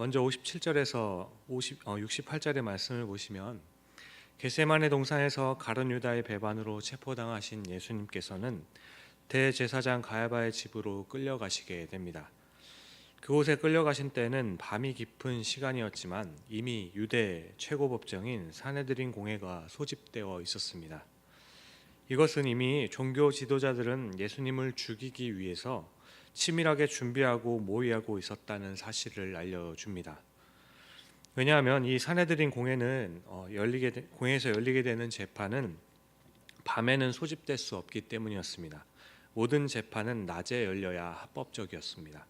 먼저 57절에서 68절의 말씀을 보시면 겟세마네 동산에서 가룟 유다의 배반으로 체포당하신 예수님께서는 대제사장 가야바의 집으로 끌려가시게 됩니다. 그곳에 끌려가신 때는 밤이 깊은 시간이었지만 이미 유대 최고법정인 사네드린 공회가 소집되어 있었습니다. 이것은 이미 종교 지도자들은 예수님을 죽이기 위해서 치밀하게 준비하고 모의하고 있었다는 사실을 알려줍니다. 왜냐하면 이 사내들인 공회는 공회에서 열리게 되는 재판은 밤에는 소집될 수 없기 때문이었습니다. 모든 재판은 낮에 열려야 합법적이었습니다.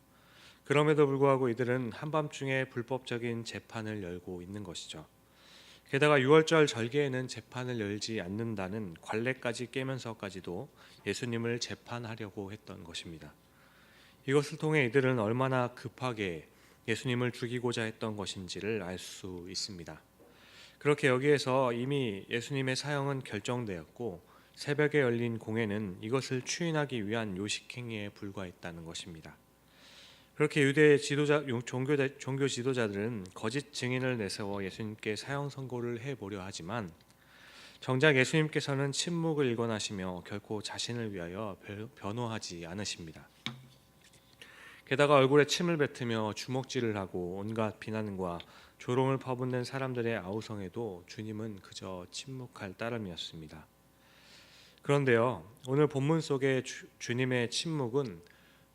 그럼에도 불구하고 이들은 한밤중에 불법적인 재판을 열고 있는 것이죠. 게다가 6월절 절개에는 재판을 열지 않는다는 관례까지 깨면서까지도 예수님을 재판하려고 했던 것입니다. 이것을 통해 이들은 얼마나 급하게 예수님을 죽이고자 했던 것인지를 알 수 있습니다. 그렇게 여기에서 이미 예수님의 사형은 결정되었고 새벽에 열린 공회는 이것을 추인하기 위한 요식행위에 불과했다는 것입니다. 그렇게 유대 종교 지도자들은 거짓 증인을 내세워 예수님께 사형 선고를 해보려 하지만 정작 예수님께서는 침묵을 일관하시며 결코 자신을 위하여 변호하지 않으십니다. 게다가 얼굴에 침을 뱉으며 주먹질을 하고 온갖 비난과 조롱을 퍼붓는 사람들의 아우성에도 주님은 그저 침묵할 따름이었습니다. 그런데요, 오늘 본문 속의 주님의 침묵은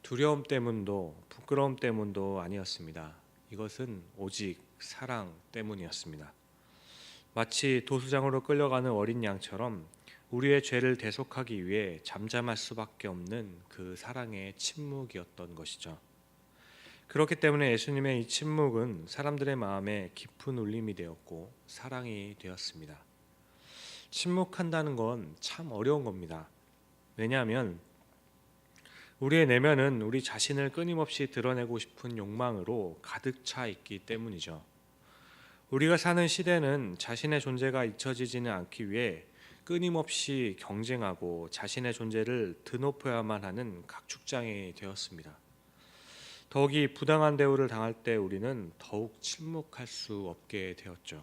두려움 때문도 부끄러움 때문도 아니었습니다. 이것은 오직 사랑 때문이었습니다. 마치 도수장으로 끌려가는 어린 양처럼 우리의 죄를 대속하기 위해 잠잠할 수밖에 없는 그 사랑의 침묵이었던 것이죠. 그렇기 때문에 예수님의 이 침묵은 사람들의 마음에 깊은 울림이 되었고 사랑이 되었습니다. 침묵한다는 건 참 어려운 겁니다. 왜냐하면 우리의 내면은 우리 자신을 끊임없이 드러내고 싶은 욕망으로 가득 차 있기 때문이죠. 우리가 사는 시대는 자신의 존재가 잊혀지지는 않기 위해 끊임없이 경쟁하고 자신의 존재를 드높여야만 하는 각축장이 되었습니다. 더욱이 부당한 대우를 당할 때 우리는 더욱 침묵할 수 없게 되었죠.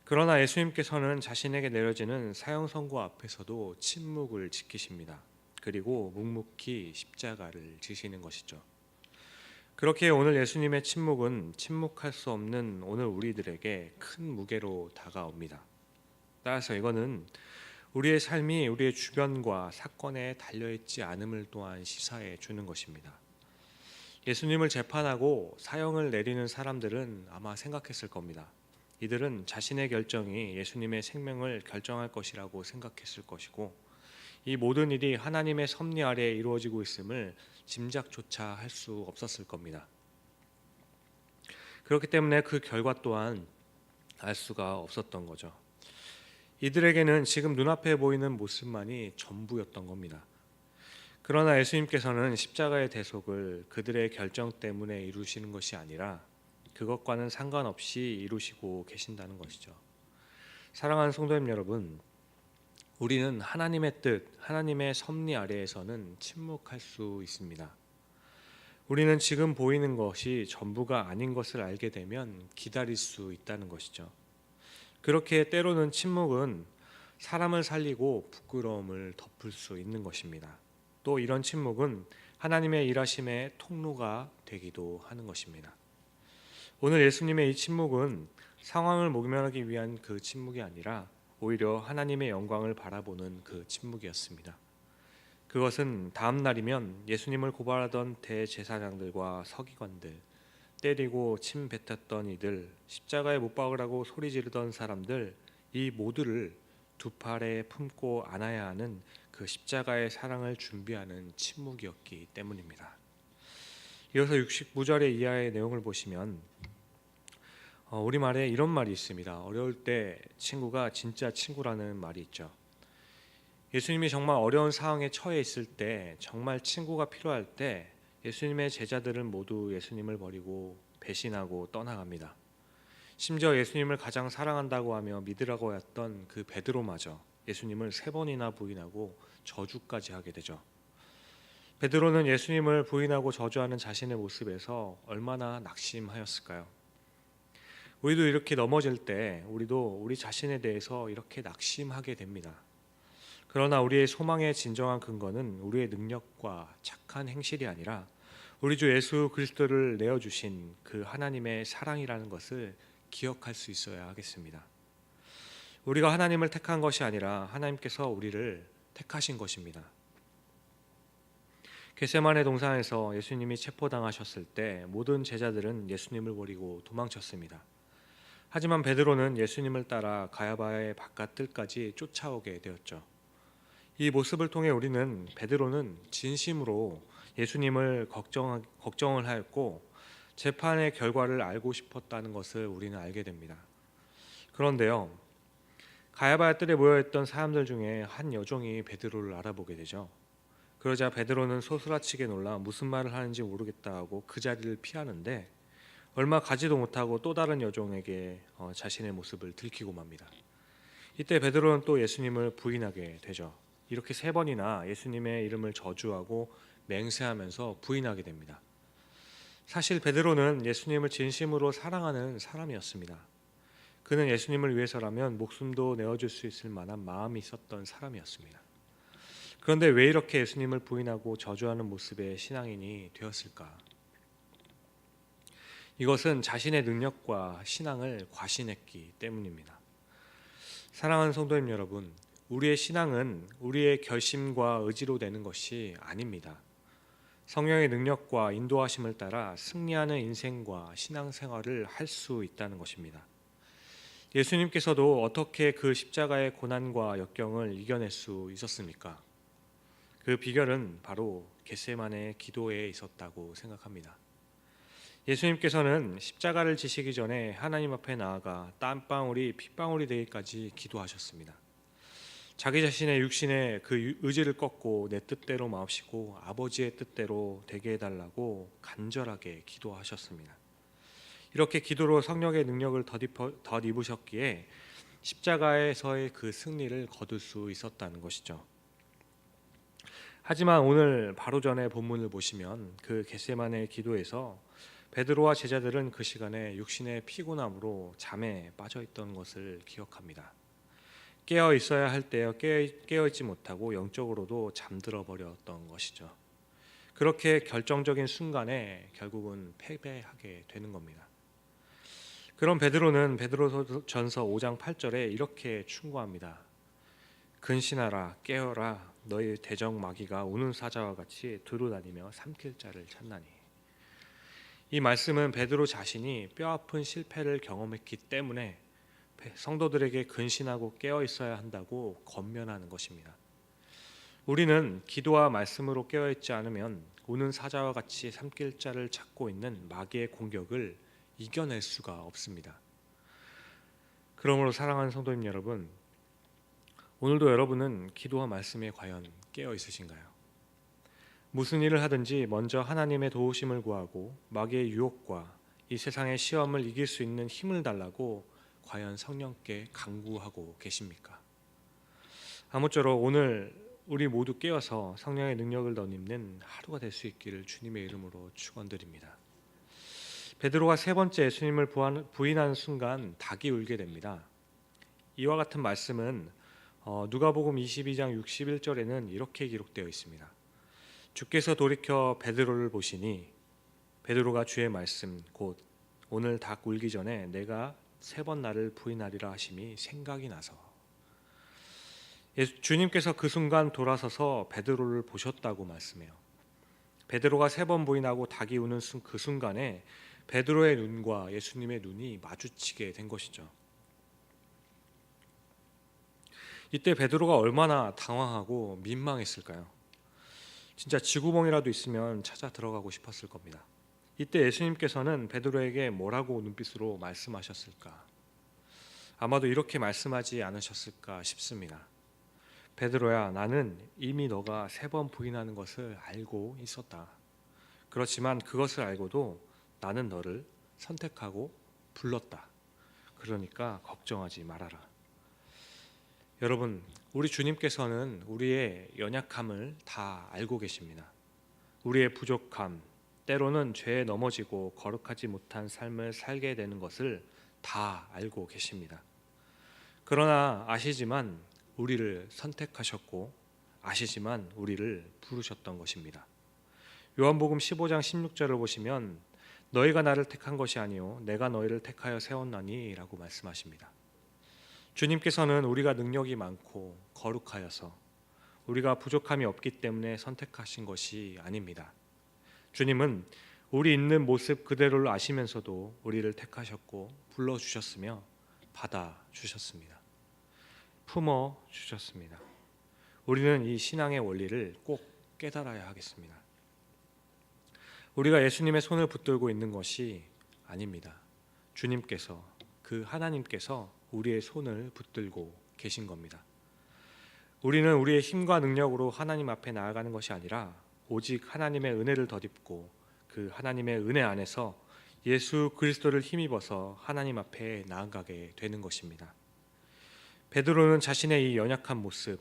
그러나 예수님께서는 자신에게 내려지는 사형 선고 앞에서도 침묵을 지키십니다. 그리고 묵묵히 십자가를 지시는 것이죠. 그렇게 오늘 예수님의 침묵은 침묵할 수 없는 오늘 우리들에게 큰 무게로 다가옵니다. 따라서 이거는 우리의 삶이 우리의 주변과 사건에 달려있지 않음을 또한 시사해 주는 것입니다. 예수님을 재판하고 사형을 내리는 사람들은 아마 생각했을 겁니다. 이들은 자신의 결정이 예수님의 생명을 결정할 것이라고 생각했을 것이고 이 모든 일이 하나님의 섭리 아래에 이루어지고 있음을 짐작조차 할 수 없었을 겁니다. 그렇기 때문에 그 결과 또한 알 수가 없었던 거죠. 이들에게는 지금 눈앞에 보이는 모습만이 전부였던 겁니다. 그러나 예수님께서는 십자가의 대속을 그들의 결정 때문에 이루시는 것이 아니라 그것과는 상관없이 이루시고 계신다는 것이죠. 사랑하는 성도님 여러분, 우리는 하나님의 뜻, 하나님의 섭리 아래에서는 침묵할 수 있습니다. 우리는 지금 보이는 것이 전부가 아닌 것을 알게 되면 기다릴 수 있다는 것이죠. 그렇게 때로는 침묵은 사람을 살리고 부끄러움을 덮을 수 있는 것입니다. 또 이런 침묵은 하나님의 일하심의 통로가 되기도 하는 것입니다. 오늘 예수님의 이 침묵은 상황을 모면하기 위한 그 침묵이 아니라 오히려 하나님의 영광을 바라보는 그 침묵이었습니다. 그것은 다음 날이면 예수님을 고발하던 대제사장들과 서기관들, 때리고 침 뱉었던 이들, 십자가에 못 박으라고 소리 지르던 사람들, 이 모두를 두 팔에 품고 안아야 하는 그 십자가의 사랑을 준비하는 침묵이었기 때문입니다. 이어서 69절의 이하의 내용을 보시면 우리말에 이런 말이 있습니다. 어려울 때 친구가 진짜 친구라는 말이 있죠. 예수님이 정말 어려운 상황에 처해 있을 때, 정말 친구가 필요할 때 예수님의 제자들은 모두 예수님을 버리고 배신하고 떠나갑니다. 심지어 예수님을 가장 사랑한다고 하며 믿으라고 했던 그 베드로마저 예수님을 3번이나 부인하고 저주까지 하게 되죠. 베드로는 예수님을 부인하고 저주하는 자신의 모습에서 얼마나 낙심하였을까요? 우리도 이렇게 넘어질 때 우리도 우리 자신에 대해서 이렇게 낙심하게 됩니다. 그러나 우리의 소망의 진정한 근거는 우리의 능력과 착한 행실이 아니라 우리 주 예수 그리스도를 내어주신 그 하나님의 사랑이라는 것을 기억할 수 있어야 하겠습니다. 우리가 하나님을 택한 것이 아니라 하나님께서 우리를 택하신 것입니다. 겟세마네 동산에서 예수님이 체포당하셨을 때 모든 제자들은 예수님을 버리고 도망쳤습니다. 하지만 베드로는 예수님을 따라 가야바의 바깥뜰까지 쫓아오게 되었죠. 이 모습을 통해 우리는 베드로는 진심으로 예수님을 걱정을 하였고 재판의 결과를 알고 싶었다는 것을 우리는 알게 됩니다. 그런데요, 가야바의 뜰에 모여있던 사람들 중에 한 여종이 베드로를 알아보게 되죠. 그러자 베드로는 소스라치게 놀라 무슨 말을 하는지 모르겠다 하고 그 자리를 피하는데 얼마 가지도 못하고 또 다른 여종에게 자신의 모습을 들키고 맙니다. 이때 베드로는 또 예수님을 부인하게 되죠. 이렇게 3번이나 예수님의 이름을 저주하고 맹세하면서 부인하게 됩니다. 사실 베드로는 예수님을 진심으로 사랑하는 사람이었습니다. 그는 예수님을 위해서라면 목숨도 내어줄 수 있을 만한 마음이 있었던 사람이었습니다. 그런데 왜 이렇게 예수님을 부인하고 저주하는 모습의 신앙인이 되었을까? 이것은 자신의 능력과 신앙을 과신했기 때문입니다. 사랑하는 성도님 여러분, 우리의 신앙은 우리의 결심과 의지로 되는 것이 아닙니다. 성령의 능력과 인도하심을 따라 승리하는 인생과 신앙생활을 할 수 있다는 것입니다. 예수님께서도 어떻게 그 십자가의 고난과 역경을 이겨낼 수 있었습니까? 그 비결은 바로 겟세마네 기도에 있었다고 생각합니다. 예수님께서는 십자가를 지시기 전에 하나님 앞에 나아가 땀방울이 핏방울이 되기까지 기도하셨습니다. 자기 자신의 육신의 그 의지를 꺾고 내 뜻대로 마옵시고 아버지의 뜻대로 되게 해달라고 간절하게 기도하셨습니다. 이렇게 기도로 성령의 능력을 덧입으셨기에 십자가에서의 그 승리를 거둘 수 있었다는 것이죠. 하지만 오늘 바로 전에 본문을 보시면 그 겟세마네 기도에서 베드로와 제자들은 그 시간에 육신의 피곤함으로 잠에 빠져 있던 것을 기억합니다. 깨어 있어야 할 때에 깨어 있지 못하고 영적으로도 잠들어 버렸던 것이죠. 그렇게 결정적인 순간에 결국은 패배하게 되는 겁니다. 그럼 베드로는 베드로전서 5장 8절에 이렇게 충고합니다. 근신하라 깨어라 너희 대적 마귀가 우는 사자와 같이 두루다니며 삼킬 자를 찾나니. 이 말씀은 베드로 자신이 뼈아픈 실패를 경험했기 때문에 성도들에게 근신하고 깨어 있어야 한다고 권면하는 것입니다. 우리는 기도와 말씀으로 깨어 있지 않으면 우는 사자와 같이 삼킬 자를 찾고 있는 마귀의 공격을 이겨낼 수가 없습니다. 그러므로 사랑하는 성도님 여러분, 오늘도 여러분은 기도와 말씀에 과연 깨어 있으신가요? 무슨 일을 하든지 먼저 하나님의 도우심을 구하고 마귀의 유혹과 이 세상의 시험을 이길 수 있는 힘을 달라고 과연 성령께 간구하고 계십니까? 아무쪼록 오늘 우리 모두 깨어서 성령의 능력을 덧입는 하루가 될 수 있기를 주님의 이름으로 축원드립니다. 베드로가 3번째 예수님을 부인하는 순간 닭이 울게 됩니다. 이와 같은 말씀은 누가복음 22장 61절에는 이렇게 기록되어 있습니다. 주께서 돌이켜 베드로를 보시니 베드로가 주의 말씀 곧 오늘 닭 울기 전에 내가 3번 나를 부인하리라 하심이 생각이 나서 주님께서 그 순간 돌아서서 베드로를 보셨다고 말씀해요. 베드로가 3번 부인하고 닭이 우는 그 순간에 베드로의 눈과 예수님의 눈이 마주치게 된 것이죠. 이때 베드로가 얼마나 당황하고 민망했을까요? 진짜 지구멍이라도 있으면 찾아 들어가고 싶었을 겁니다. 이때 예수님께서는 베드로에게 뭐라고 눈빛으로 말씀하셨을까? 아마도 이렇게 말씀하지 않으셨을까 싶습니다. 베드로야, 나는 이미 너가 3번 부인하는 것을 알고 있었다. 그렇지만 그것을 알고도 나는 너를 선택하고 불렀다. 그러니까 걱정하지 말아라. 여러분, 우리 주님께서는 우리의 연약함을 다 알고 계십니다. 우리의 부족함, 때로는 죄에 넘어지고 거룩하지 못한 삶을 살게 되는 것을 다 알고 계십니다. 그러나 아시지만 우리를 선택하셨고 아시지만 우리를 부르셨던 것입니다. 요한복음 15장 16절을 보시면 너희가 나를 택한 것이 아니요 내가 너희를 택하여 세웠나니 라고 말씀하십니다. 주님께서는 우리가 능력이 많고 거룩하여서 우리가 부족함이 없기 때문에 선택하신 것이 아닙니다. 주님은 우리 있는 모습 그대로를 아시면서도 우리를 택하셨고 불러주셨으며 받아주셨습니다. 품어주셨습니다. 우리는 이 신앙의 원리를 꼭 깨달아야 하겠습니다. 우리가 예수님의 손을 붙들고 있는 것이 아닙니다. 주님께서, 그 하나님께서 우리의 손을 붙들고 계신 겁니다. 우리는 우리의 힘과 능력으로 하나님 앞에 나아가는 것이 아니라 오직 하나님의 은혜를 덧입고 그 하나님의 은혜 안에서 예수 그리스도를 힘입어서 하나님 앞에 나아가게 되는 것입니다. 베드로는 자신의 이 연약한 모습,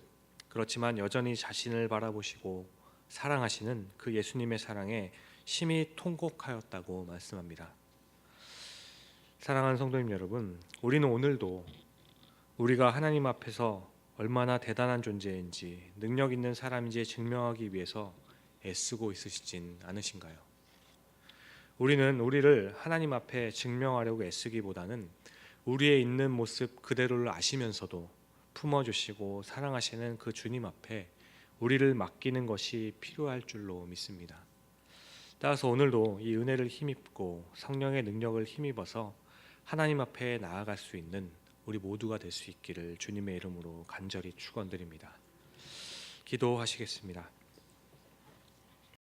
그렇지만 여전히 자신을 바라보시고 사랑하시는 그 예수님의 사랑에 심히 통곡하였다고 말씀합니다. 사랑하는 성도님 여러분, 우리는 오늘도 우리가 하나님 앞에서 얼마나 대단한 존재인지 능력 있는 사람인지 증명하기 위해서 애쓰고 있으시진 않으신가요? 우리는 우리를 하나님 앞에 증명하려고 애쓰기보다는 우리의 있는 모습 그대로를 아시면서도 품어주시고 사랑하시는 그 주님 앞에 우리를 맡기는 것이 필요할 줄로 믿습니다. 따라서 오늘도 이 은혜를 힘입고 성령의 능력을 힘입어서 하나님 앞에 나아갈 수 있는 우리 모두가 될 수 있기를 주님의 이름으로 간절히 축원드립니다. 기도하시겠습니다.